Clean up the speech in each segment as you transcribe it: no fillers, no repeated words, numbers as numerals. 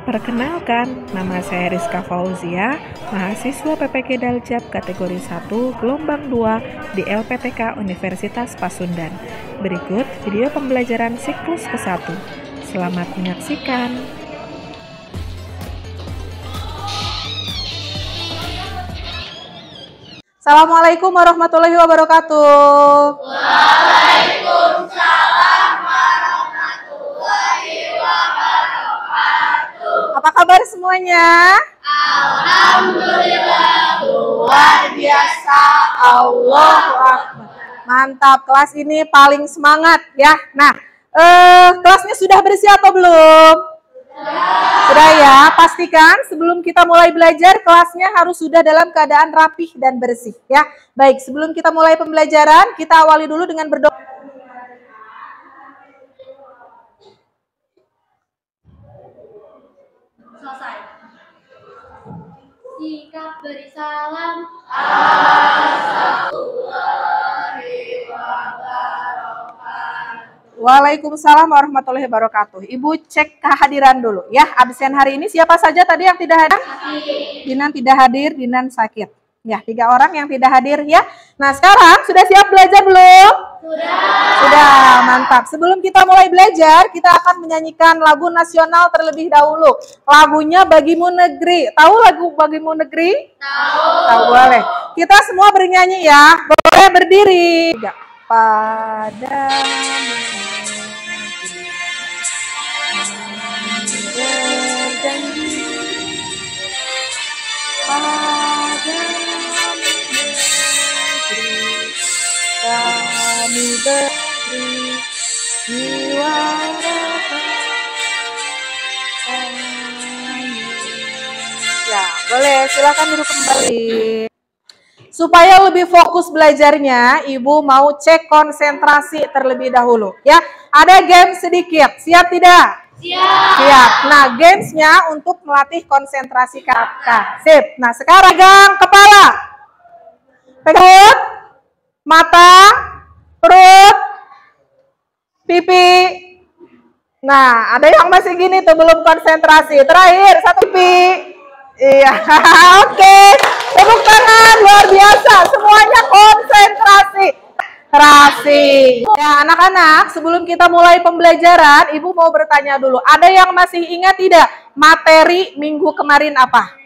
Perkenalkan, nama saya Rizka Fauzia, mahasiswa PPG Daljab kategori 1, gelombang 2 di LPTK Universitas Pasundan. Berikut video pembelajaran siklus ke-1. Selamat menyaksikan. Assalamualaikum warahmatullahi wabarakatuh. Waalaikumsalam warahmatullahi wabarakatuh. Apa kabar semuanya? Alhamdulillah, luar biasa. Allahu Akbar. Mantap, kelas ini paling semangat ya. Nah, kelasnya sudah bersih atau belum? Sudah ya, pastikan sebelum kita mulai belajar kelasnya harus sudah dalam keadaan rapih dan bersih ya. Baik, sebelum kita mulai pembelajaran, kita awali dulu dengan berdoa. Selesai. Sikap beri salam. Waalaikumsalam warahmatullahi wabarakatuh. Ibu cek kehadiran dulu ya. Absen hari ini siapa saja tadi yang tidak hadir? Dinan tidak hadir, Dinan sakit. Ya, 3 orang yang tidak hadir ya. Nah, sekarang sudah siap belajar belum? Sudah, mantap. Sebelum kita mulai belajar, kita akan menyanyikan lagu nasional terlebih dahulu. Lagunya Bagimu Negeri. Tahu lagu Bagimu Negeri? Tahu, boleh. Kita semua bernyanyi ya. Boleh berdiri. Pada berjanji pada kami beri jiwa raga. Ya, boleh, silakan duduk kembali. Supaya lebih fokus belajarnya, Ibu mau cek konsentrasi terlebih dahulu ya. Ada game sedikit, siap tidak? Siap. Nah, gamesnya untuk melatih konsentrasi kata. Sip. Nah, sekarang pegang kepala, pegang mata, perut, pipi. Nah, ada yang masih gini tuh belum konsentrasi. Terakhir, satu pipi. Iya, oke. Tepuk tangan, luar biasa. Semuanya konsentrasi. Ya, anak-anak, sebelum kita mulai pembelajaran, Ibu mau bertanya dulu. Ada yang masih ingat tidak materi minggu kemarin apa?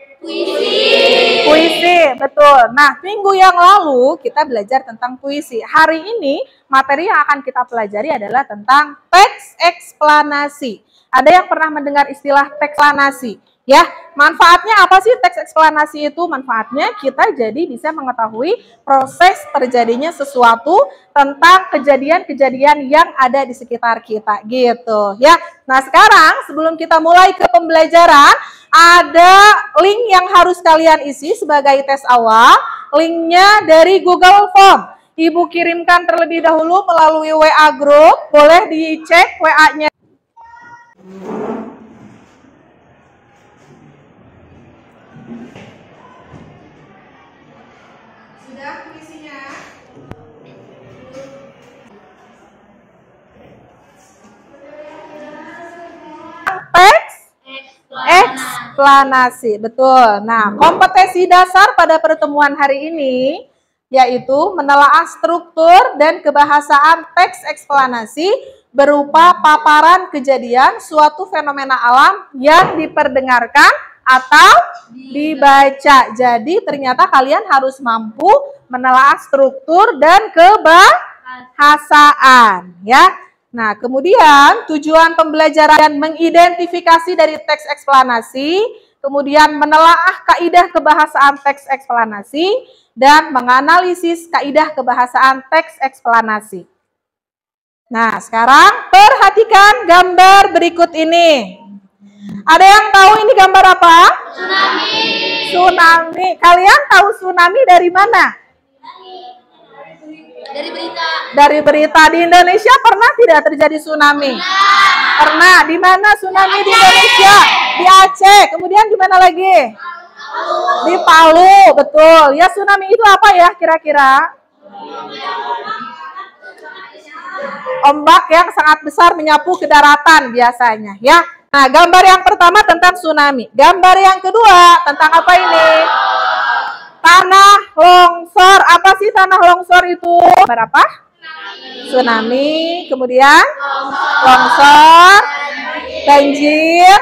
Puisi, betul. Nah, minggu yang lalu kita belajar tentang puisi. Hari ini materi yang akan kita pelajari adalah tentang teks eksplanasi. Ada yang pernah mendengar istilah teks eksplanasi? Ya, manfaatnya apa sih teks eksplanasi itu? Manfaatnya kita jadi bisa mengetahui proses terjadinya sesuatu tentang kejadian-kejadian yang ada di sekitar kita gitu ya. Nah, sekarang sebelum kita mulai ke pembelajaran, ada link yang harus kalian isi sebagai tes awal. Linknya dari Google Form. Ibu kirimkan terlebih dahulu melalui WA group. Boleh dicek WA-nya. Sudah puisinya? Teks eksplanasi, betul. Nah, kompetensi dasar pada pertemuan hari ini yaitu menelaah struktur dan kebahasaan teks eksplanasi berupa paparan kejadian suatu fenomena alam yang diperdengarkan atau dibaca. Jadi ternyata kalian harus mampu menelaah struktur dan kebahasaan ya. Nah, kemudian tujuan pembelajaran dan mengidentifikasi dari teks eksplanasi, kemudian menelaah kaidah kebahasaan teks eksplanasi dan menganalisis kaidah kebahasaan teks eksplanasi. Nah, sekarang perhatikan gambar berikut ini. Ada yang tahu ini gambar apa? Tsunami. Kalian tahu tsunami dari mana? Dari berita. Dari berita. Di Indonesia pernah tidak terjadi tsunami? Pernah. Di mana tsunami di Indonesia? Di Aceh. Kemudian di mana lagi? Di Palu. Betul. Ya, tsunami itu apa ya kira-kira? Ombak yang sangat besar menyapu ke daratan biasanya ya. Nah, gambar yang pertama tentang tsunami. Gambar yang kedua tentang apa ini? Tanah longsor. Apa sih tanah longsor itu? Berapa? Tsunami, kemudian longsor, banjir,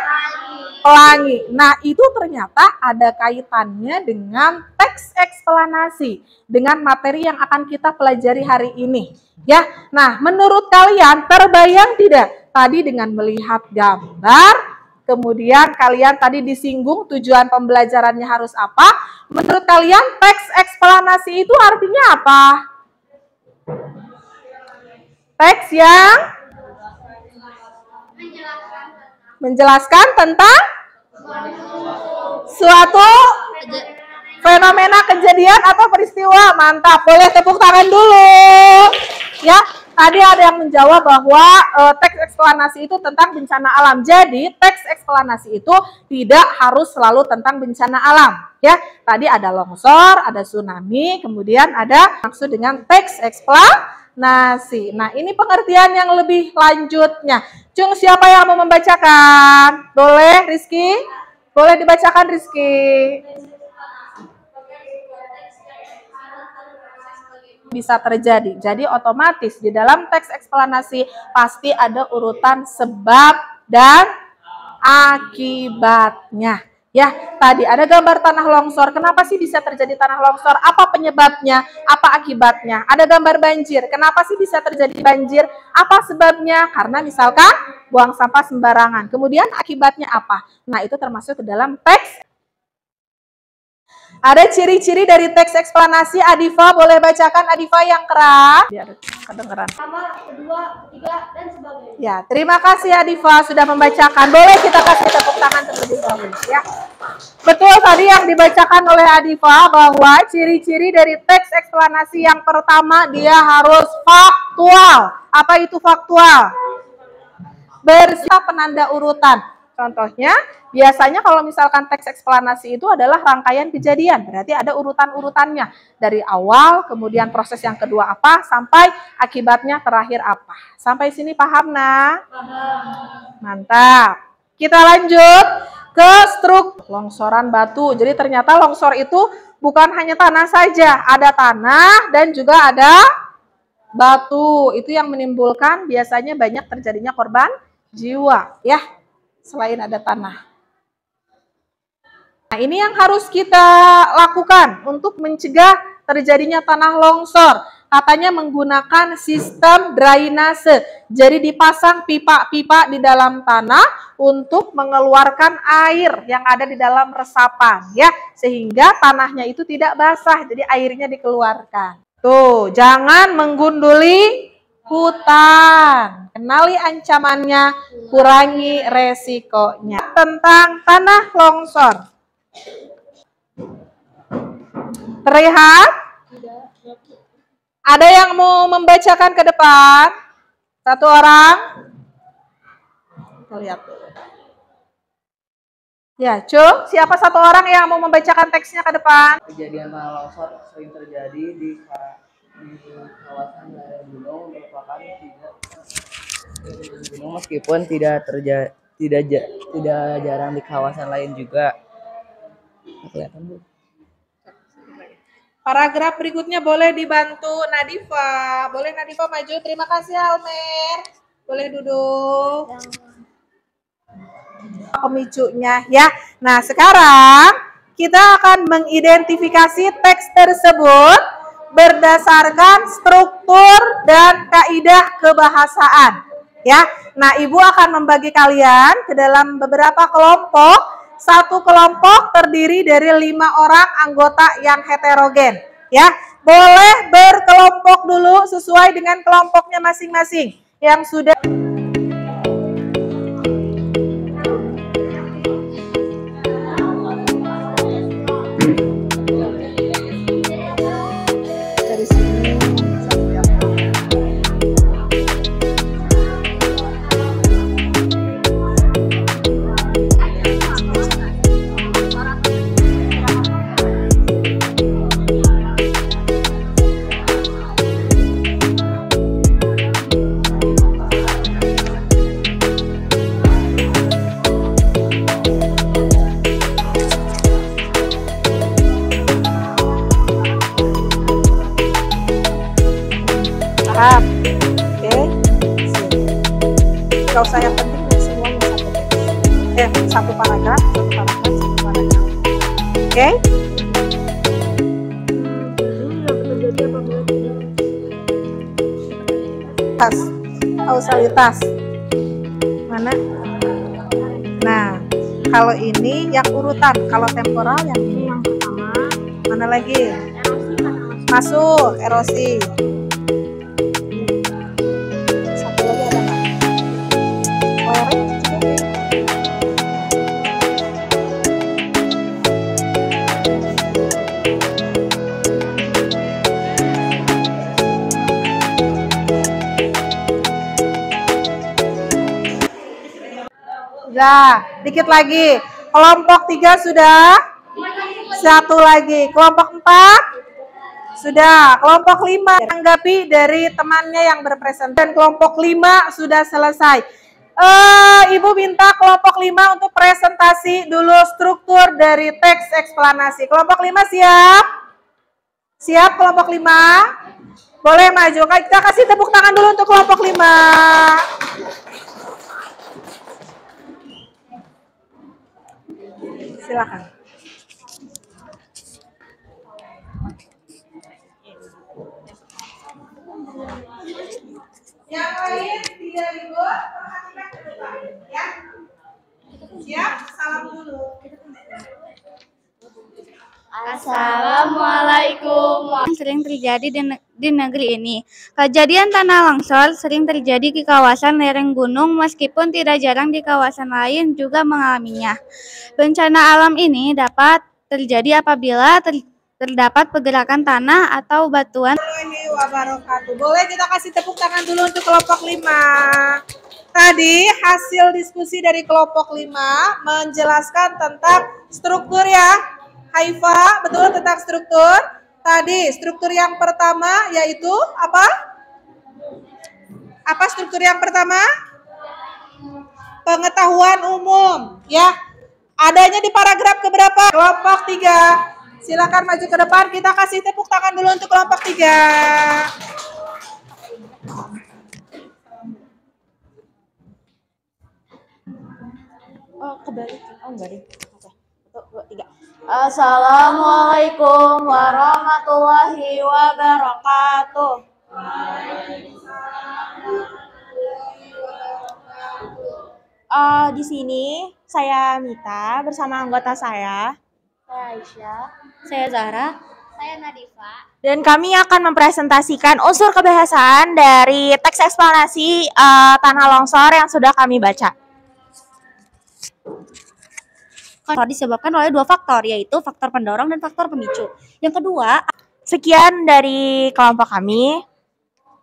pelangi. Nah, itu ternyata ada kaitannya dengan teks eksplanasi, dengan materi yang akan kita pelajari hari ini. Ya, nah menurut kalian terbayang tidak tadi dengan melihat gambar, kemudian kalian tadi disinggung tujuan pembelajarannya harus apa? Menurut kalian teks eksplanasi itu artinya apa? Teks yang menjelaskan tentang suatu fenomena, kejadian atau peristiwa. Mantap, boleh tepuk tangan dulu. Ya, tadi ada yang menjawab bahwa teks eksplanasi itu tentang bencana alam. Jadi, teks eksplanasi itu tidak harus selalu tentang bencana alam. Ya, tadi ada longsor, ada tsunami, kemudian ada maksud dengan teks eksplanasi. Nah, ini pengertian yang lebih lanjutnya. Cung, siapa yang mau membacakan? Boleh, Rizky? Boleh dibacakan, Rizky. Bisa terjadi. Jadi otomatis di dalam teks eksplanasi pasti ada urutan sebab dan akibatnya. Ya, tadi ada gambar tanah longsor. Kenapa sih bisa terjadi tanah longsor? Apa penyebabnya? Apa akibatnya? Ada gambar banjir. Kenapa sih bisa terjadi banjir? Apa sebabnya? Karena misalkan buang sampah sembarangan. Kemudian akibatnya apa? Nah, itu termasuk ke dalam teks. Ada ciri-ciri dari teks eksplanasi. Adifa boleh bacakan, Adifa yang keras. Biar kedengeran. Pertama, kedua, ketiga, dan sebagainya. Ya, terima kasih Adifa sudah membacakan. Boleh kita kasih tepuk tangan terlebih dahulu ya. Betul tadi yang dibacakan oleh Adifa bahwa ciri-ciri dari teks eksplanasi yang pertama dia harus faktual. Apa itu faktual? Bersifat penanda urutan. Contohnya, biasanya kalau misalkan teks eksplanasi itu adalah rangkaian kejadian, berarti ada urutan-urutannya. Dari awal, kemudian proses yang kedua apa, sampai akibatnya terakhir apa. Sampai sini paham, nah? Paham. Mantap. Kita lanjut ke struktur longsoran batu. Jadi ternyata longsor itu bukan hanya tanah saja, ada tanah dan juga ada batu. Itu yang menimbulkan biasanya banyak terjadinya korban jiwa, ya. Selain ada tanah. Nah, ini yang harus kita lakukan untuk mencegah terjadinya tanah longsor. Katanya menggunakan sistem drainase. Jadi dipasang pipa-pipa di dalam tanah untuk mengeluarkan air yang ada di dalam resapan, ya, sehingga tanahnya itu tidak basah. Jadi airnya dikeluarkan. Tuh, jangan menggunduli hutan. Kenali ancamannya, kurangi resikonya. Tentang tanah longsor. Terlihat? Ada yang mau membacakan ke depan? Satu orang? Lihat. Ya, Cung, siapa satu orang yang mau membacakan teksnya ke depan? Kejadian tanah longsor sering terjadi di kawasan lereng gunung, merupakan gunung meskipun tidak jarang di kawasan lain juga. Kelihatan, Bu. Paragraf berikutnya boleh dibantu Nadifa. Boleh Nadifa maju. Terima kasih Almer. Boleh duduk. Pemicunya ya. Nah, sekarang kita akan mengidentifikasi teks tersebut berdasarkan struktur dan kaidah kebahasaan. Ya. Nah, Ibu akan membagi kalian ke dalam beberapa kelompok. Satu kelompok terdiri dari 5 orang anggota yang heterogen. Ya, boleh berkelompok dulu sesuai dengan kelompoknya masing-masing. Yang sudah dari sini satu yang Paham? Oke. Gak usah yang penting semuanya satu teks. Satu paragraf, satu paragraf, satu paragraf. Oke? Kausalitas. Mana? Nah, kalau ini yang urutan, kalau temporal yang ini yang pertama. Mana lagi? Masuk, erosi. Satu lagi ada nggak? Lereng juga. Sudah, dikit lagi. Kelompok 3 sudah? Satu lagi. Kelompok 4? Sudah. Kelompok 5 tanggapi dari temannya yang berpresentasi. Dan kelompok 5 sudah selesai. Ibu minta kelompok 5 untuk presentasi dulu struktur dari teks eksplanasi. Kelompok 5 siap? Siap kelompok 5? Boleh maju. Kita kasih tepuk tangan dulu untuk kelompok 5. Silakan. Yang lain tidak ribut, perhatikan ke depan, ya. Siap? Salam dulu. Assalamualaikum. Sering terjadi di negeri ini. Kejadian tanah longsor sering terjadi di kawasan lereng gunung, meskipun tidak jarang di kawasan lain juga mengalaminya. Bencana alam ini dapat terjadi apabila terdapat pergerakan tanah atau batuan. Wabarakatuh. Boleh kita kasih tepuk tangan dulu untuk kelompok 5. Tadi hasil diskusi dari kelompok 5 menjelaskan tentang struktur ya. Haifa, betul tentang struktur. Tadi struktur yang pertama yaitu apa? Apa struktur yang pertama? Pengetahuan umum, ya. Adanya di paragraf keberapa? Kelompok 3. Silakan maju ke depan, kita kasih tepuk tangan dulu untuk kelompok 3. Oh, kebalik. Oh, enggak deh. Oke. 1, 2, 3. Assalamualaikum warahmatullahi wabarakatuh. Di sini saya Mita bersama anggota saya Aisyah, saya Zahra, saya Nadifa. dan kami akan mempresentasikan unsur kebahasaan dari teks eksplanasi tanah longsor yang sudah kami baca. Disebabkan oleh 2 faktor, yaitu faktor pendorong dan faktor pemicu. Yang kedua, sekian dari kelompok kami.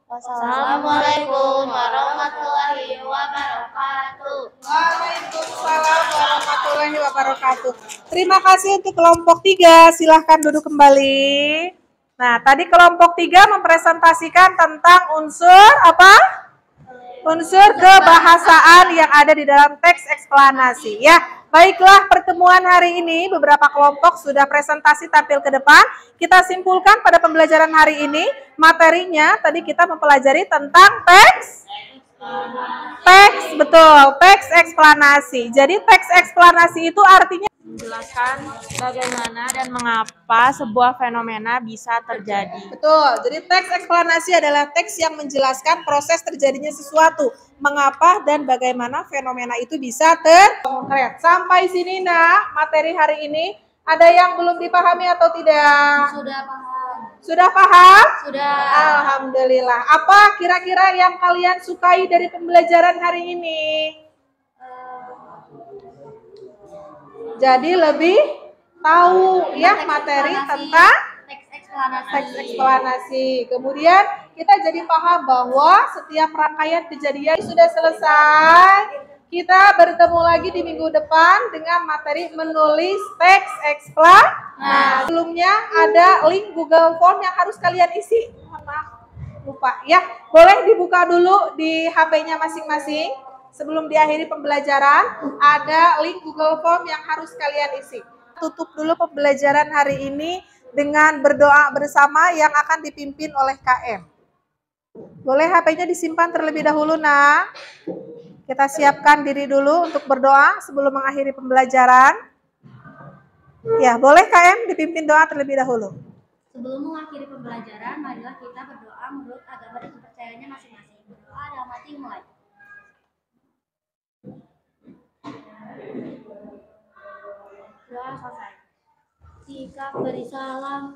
Assalamualaikum warahmatullahi wabarakatuh. Waalaikumsalam warahmatullahi wabarakatuh. Terima kasih untuk kelompok 3. Silahkan duduk kembali. Nah, tadi kelompok 3 mempresentasikan tentang unsur apa? Unsur kebahasaan yang ada di dalam teks eksplanasi. Ya, baiklah, pertemuan hari ini beberapa kelompok sudah presentasi tampil ke depan. Kita simpulkan pada pembelajaran hari ini, materinya tadi kita mempelajari tentang teks eksplanasi. Jadi teks eksplanasi itu artinya Menjelaskan bagaimana dan mengapa sebuah fenomena bisa terjadi. betul. Jadi teks eksplanasi adalah teks yang menjelaskan proses terjadinya sesuatu, mengapa dan bagaimana fenomena itu bisa terkonkret. Sampai sini, Nak, materi hari ini ada yang belum dipahami atau tidak? Sudah paham? Sudah paham? Sudah. Alhamdulillah. Apa kira-kira yang kalian sukai dari pembelajaran hari ini? Jadi lebih tahu ya materi tentang teks eksplanasi. Kemudian kita jadi paham bahwa setiap rangkaian kejadian sudah selesai. Kita bertemu lagi di minggu depan dengan materi menulis teks eksplanasi. Nah, sebelumnya ada link Google Form yang harus kalian isi. Mohon maaf, lupa ya. Boleh dibuka dulu di HP-nya masing-masing. Sebelum diakhiri pembelajaran, ada link Google Form yang harus kalian isi. Tutup dulu pembelajaran hari ini dengan berdoa bersama yang akan dipimpin oleh KM. Boleh HP-nya disimpan terlebih dahulu, nak. Kita siapkan diri dulu untuk berdoa sebelum mengakhiri pembelajaran. Ya, boleh KM dipimpin doa terlebih dahulu. Sebelum mengakhiri pembelajaran, marilah kita berdoa menurut agama dan kepercayaannya masing-masing. Berdoa dalam hati mulai. Doa selesai. Sikap beri salam.